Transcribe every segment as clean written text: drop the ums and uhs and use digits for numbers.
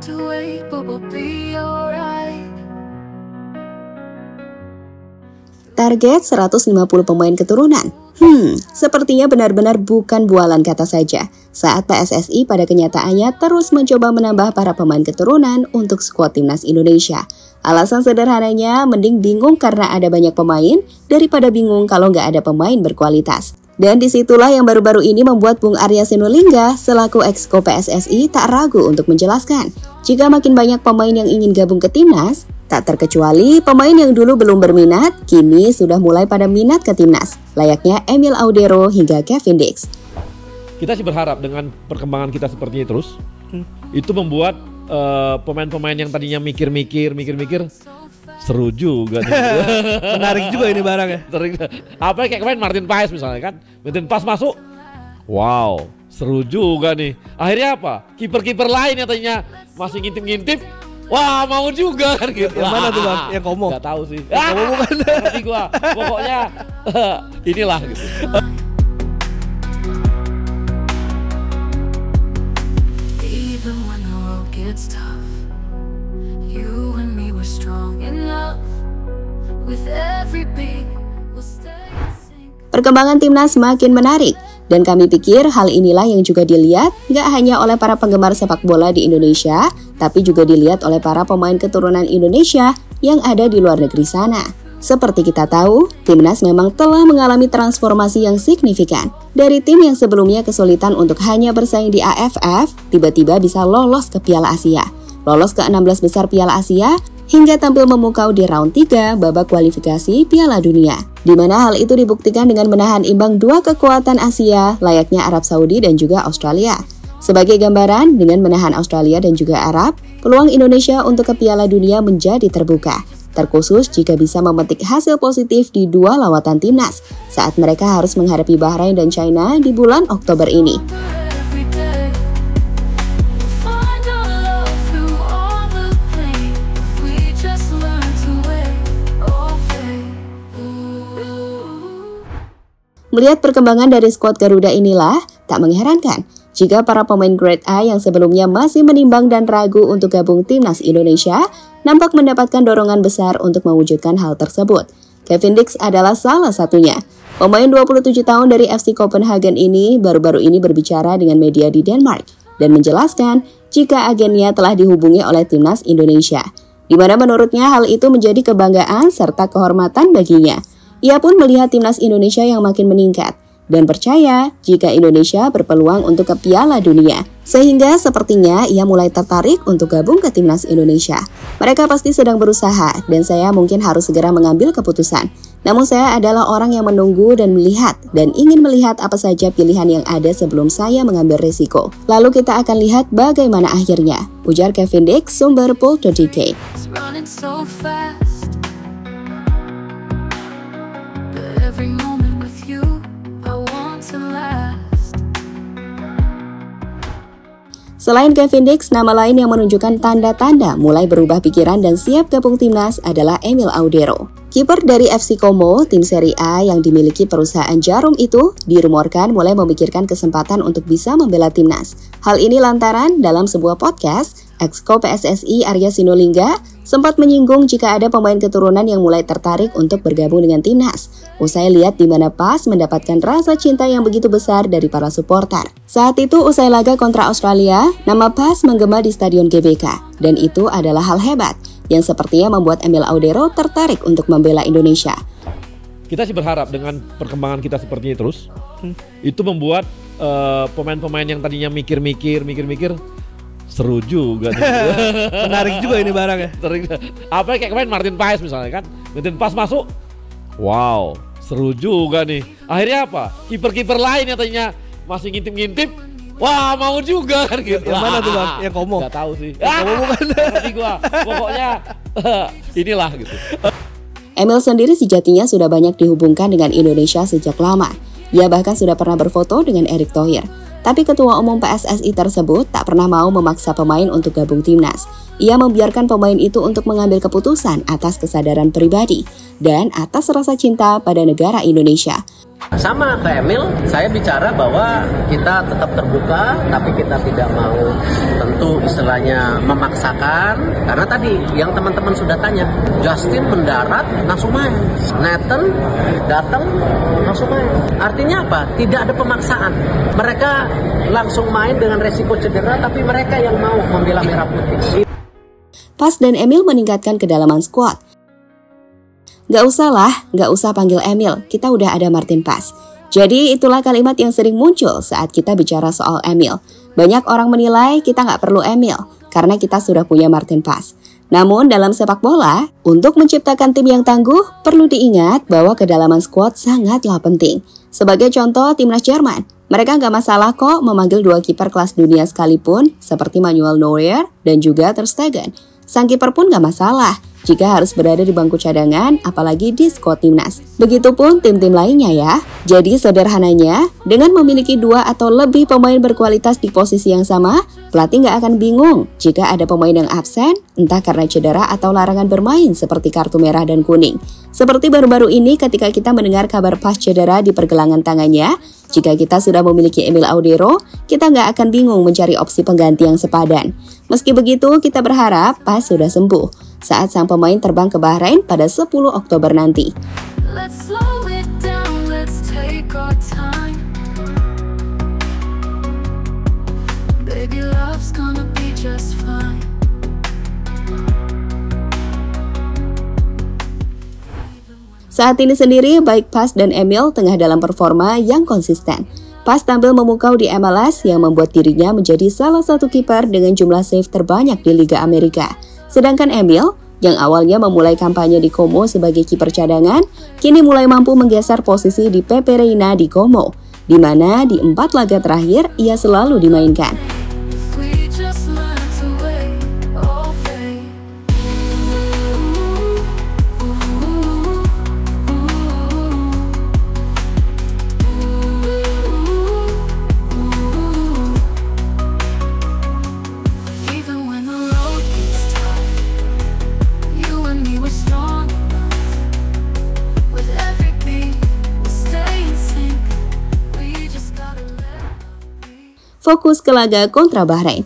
to wait, but we'll be alright. Target 150 pemain keturunan. Sepertinya benar-benar bukan bualan kata saja. Saat PSSI pada kenyataannya terus mencoba menambah para pemain keturunan untuk skuad timnas Indonesia. Alasan sederhananya, mending bingung karena ada banyak pemain daripada bingung kalau nggak ada pemain berkualitas. Dan disitulah yang baru-baru ini membuat Bung Arya Sinulinga selaku Exco PSSI tak ragu untuk menjelaskan, jika makin banyak pemain yang ingin gabung ke timnas, tak terkecuali pemain yang dulu belum berminat, kini sudah mulai pada minat ke timnas, layaknya Emil Audero hingga Kevin Dix. Kita sih berharap dengan perkembangan kita seperti ini terus, itu membuat pemain-pemain yang tadinya mikir-mikir, seru juga nih. Menarik juga ini barang ya. Apa kayak kemarin Martin Paes misalnya kan, Martin Paes masuk, wow, seru juga nih. Akhirnya apa? Kiper-kiper lain yang tadinya masih ngintip-ngintip, wah mau juga kan gitu. Yang mana tuh Bang? Yang Komo? Gak tahu sih. Komo bukan? Ngerti gua. Pokoknya inilah gitu. Even when the road gets tough, you and me were strong enough. With every beat, we'll stay in sync. Perkembangan timnas makin menarik, dan kami pikir hal inilah yang juga dilihat nggak hanya oleh para penggemar sepak bola di Indonesia, tapi juga dilihat oleh para pemain keturunan Indonesia yang ada di luar negeri sana. Seperti kita tahu, timnas memang telah mengalami transformasi yang signifikan. Dari tim yang sebelumnya kesulitan untuk hanya bersaing di AFF, tiba-tiba bisa lolos ke Piala Asia. Lolos ke 16 besar Piala Asia, hingga tampil memukau di round 3 babak kualifikasi Piala Dunia. Di mana hal itu dibuktikan dengan menahan imbang dua kekuatan Asia, layaknya Arab Saudi dan juga Australia. Sebagai gambaran, dengan menahan Australia dan juga Arab, peluang Indonesia untuk ke Piala Dunia menjadi terbuka. Terkhusus jika bisa memetik hasil positif di dua lawatan timnas, saat mereka harus menghadapi Bahrain dan China di bulan Oktober ini. Every day, we'll find our love through all the pain. If we just learn to wait, okay. Melihat perkembangan dari skuad Garuda inilah, tak mengherankan jika para pemain grade A yang sebelumnya masih menimbang dan ragu untuk gabung timnas Indonesia, nampak mendapatkan dorongan besar untuk mewujudkan hal tersebut. Kevin Dix adalah salah satunya. Pemain 27 tahun dari FC Copenhagen ini baru-baru ini berbicara dengan media di Denmark dan menjelaskan jika agennya telah dihubungi oleh timnas Indonesia, di mana menurutnya hal itu menjadi kebanggaan serta kehormatan baginya. Ia pun melihat timnas Indonesia yang makin meningkat dan percaya jika Indonesia berpeluang untuk ke Piala Dunia. Sehingga sepertinya ia mulai tertarik untuk gabung ke timnas Indonesia. Mereka pasti sedang berusaha dan saya mungkin harus segera mengambil keputusan. Namun saya adalah orang yang menunggu dan melihat dan ingin melihat apa saja pilihan yang ada sebelum saya mengambil resiko. Lalu kita akan lihat bagaimana akhirnya, ujar Kevin Dix, sumber Pulp.dk. It's running so fast, but every moment with you, I want to last. Selain Kevin Dix, nama lain yang menunjukkan tanda-tanda mulai berubah pikiran dan siap gabung timnas adalah Emil Audero. Kiper dari FC Como, tim Serie A yang dimiliki perusahaan Jarum itu, dirumorkan mulai memikirkan kesempatan untuk bisa membela timnas. Hal ini lantaran dalam sebuah podcast, Exco PSSI Arya Sinulinga sempat menyinggung jika ada pemain keturunan yang mulai tertarik untuk bergabung dengan timnas. Usai lihat di mana PAS mendapatkan rasa cinta yang begitu besar dari para supporter. Saat itu usai laga kontra Australia, nama PAS menggema di Stadion GBK. Dan itu adalah hal hebat yang sepertinya membuat Emil Audero tertarik untuk membela Indonesia. Kita sih berharap dengan perkembangan kita seperti ini terus, itu membuat pemain-pemain yang tadinya mikir-mikir, seru juga nih. Menarik juga ini barang ya. Apa kayak kemarin Martin Paes misalnya kan, Martin Paes masuk, wow, seru juga nih. Akhirnya apa? Kiper-kiper lain yang tadinya masih ngintip-ngintip, wah mau juga kan gitu. Yang mana tuh Bang? Yang Komo? Gak tahu sih. Komo bukan? Ngerti gua. Pokoknya inilah gitu. Emil sendiri sejatinya sudah banyak dihubungkan dengan Indonesia sejak lama. Ia bahkan sudah pernah berfoto dengan Erick Thohir. Tapi Ketua Umum PSSI tersebut tak pernah mau memaksa pemain untuk gabung timnas. Ia membiarkan pemain itu untuk mengambil keputusan atas kesadaran pribadi dan atas rasa cinta pada negara Indonesia. Sama ke Emil, saya bicara bahwa kita tetap terbuka, tapi kita tidak mau tentu istilahnya memaksakan. Karena tadi yang teman-teman sudah tanya, Justin mendarat langsung main, Nathan datang langsung main. Artinya apa? Tidak ada pemaksaan. Mereka langsung main dengan resiko cedera, tapi mereka yang mau membela merah putih. Pas dan Emil meningkatkan kedalaman skuad. Gak usah panggil Emil, kita udah ada Martin Paes. Jadi itulah kalimat yang sering muncul saat kita bicara soal Emil. Banyak orang menilai kita gak perlu Emil, karena kita sudah punya Martin Paes. Namun dalam sepak bola, untuk menciptakan tim yang tangguh, perlu diingat bahwa kedalaman skuad sangatlah penting. Sebagai contoh, timnas Jerman, mereka gak masalah kok memanggil 2 kiper kelas dunia sekalipun, seperti Manuel Neuer dan juga Ter Stegen. Sang kiper pun gak masalah jika harus berada di bangku cadangan, apalagi di skuad timnas. Begitupun tim-tim lainnya ya. Jadi sederhananya, dengan memiliki 2 atau lebih pemain berkualitas di posisi yang sama, pelatih nggak akan bingung jika ada pemain yang absen, entah karena cedera atau larangan bermain seperti kartu merah dan kuning. Seperti baru-baru ini ketika kita mendengar kabar Paes cedera di pergelangan tangannya, jika kita sudah memiliki Emil Audero, kita nggak akan bingung mencari opsi pengganti yang sepadan. Meski begitu, kita berharap Paes sudah sembuh saat sang pemain terbang ke Bahrain pada 10 Oktober nanti. Let's slow it down, let's take our time. Baby, love's gonna be just fine. Saat ini sendiri, baik Paes dan Emil tengah dalam performa yang konsisten. Paes tampil memukau di MLS yang membuat dirinya menjadi salah satu kiper dengan jumlah save terbanyak di Liga Amerika. Sedangkan Emil, yang awalnya memulai kampanye di Como sebagai kiper cadangan, kini mulai mampu menggeser posisi di PP Reina di Como, di mana di 4 laga terakhir ia selalu dimainkan. If we just learn to wait, oh babe. Even when the road gets tough, you and me were strong enough. With every beat, we'll stay in sync. We just gotta let love be. Fokus ke laga kontra Bahrain.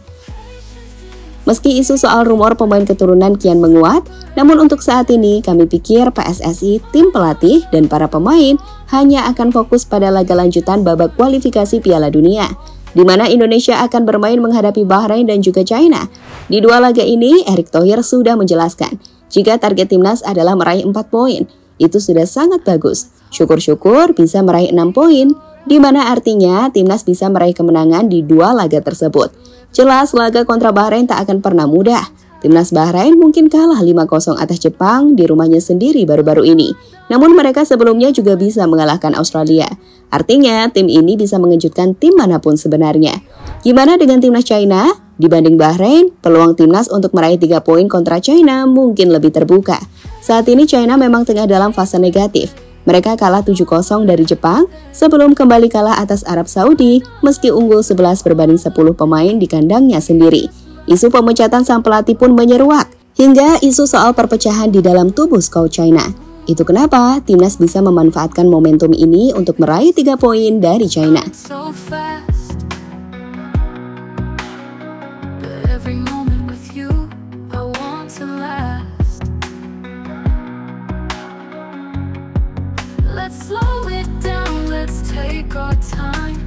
Meski isu soal rumor pemain keturunan kian menguat, namun untuk saat ini kami pikir PSSI, tim pelatih, dan para pemain hanya akan fokus pada laga lanjutan babak kualifikasi Piala Dunia, di mana Indonesia akan bermain menghadapi Bahrain dan juga China. Di 2 laga ini, Erick Thohir sudah menjelaskan, jika target timnas adalah meraih 4 poin, itu sudah sangat bagus. Syukur-syukur bisa meraih 6 poin, di mana artinya timnas bisa meraih kemenangan di 2 laga tersebut. Jelas laga kontra Bahrain tak akan pernah mudah. Timnas Bahrain mungkin kalah 5-0 atas Jepang di rumahnya sendiri baru-baru ini. Namun mereka sebelumnya juga bisa mengalahkan Australia. Artinya tim ini bisa mengejutkan tim manapun sebenarnya. Gimana dengan timnas China? Dibanding Bahrain, peluang timnas untuk meraih 3 poin kontra China mungkin lebih terbuka. Saat ini China memang tengah dalam fase negatif. Mereka kalah 7-0 dari Jepang sebelum kembali kalah atas Arab Saudi meski unggul 11 berbanding 10 pemain di kandangnya sendiri. Isu pemecatan sang pelatih pun menyeruak, hingga isu soal perpecahan di dalam tubuh skuad China. Itu kenapa timnas bisa memanfaatkan momentum ini untuk meraih 3 poin dari China. So fast, but every moment with you, I want to last. Let's slow it down, let's take our time.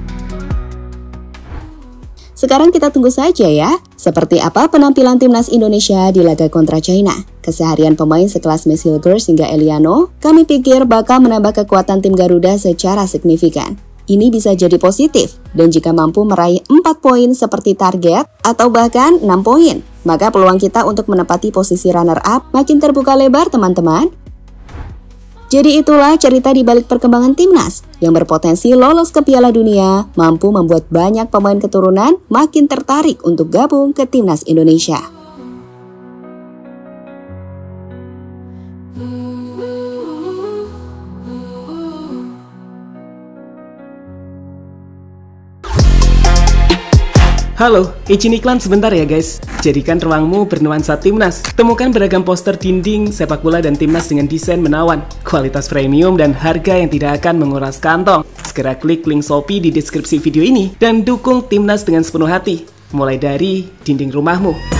Sekarang kita tunggu saja ya, seperti apa penampilan timnas Indonesia di laga kontra China. Keseharian pemain sekelas Messi Hilgers hingga Eliano, kami pikir bakal menambah kekuatan tim Garuda secara signifikan. Ini bisa jadi positif, dan jika mampu meraih 4 poin seperti target, atau bahkan 6 poin, maka peluang kita untuk menempati posisi runner-up makin terbuka lebar teman-teman. Jadi itulah cerita di balik perkembangan timnas yang berpotensi lolos ke Piala Dunia, mampu membuat banyak pemain keturunan makin tertarik untuk gabung ke timnas Indonesia. Halo, izin iklan sebentar ya guys. Jadikan ruangmu bernuansa Timnas. Temukan beragam poster dinding, sepak bola dan Timnas dengan desain menawan, kualitas premium dan harga yang tidak akan menguras kantong. Segera klik link Shopee di deskripsi video ini dan dukung Timnas dengan sepenuh hati. Mulai dari dinding rumahmu.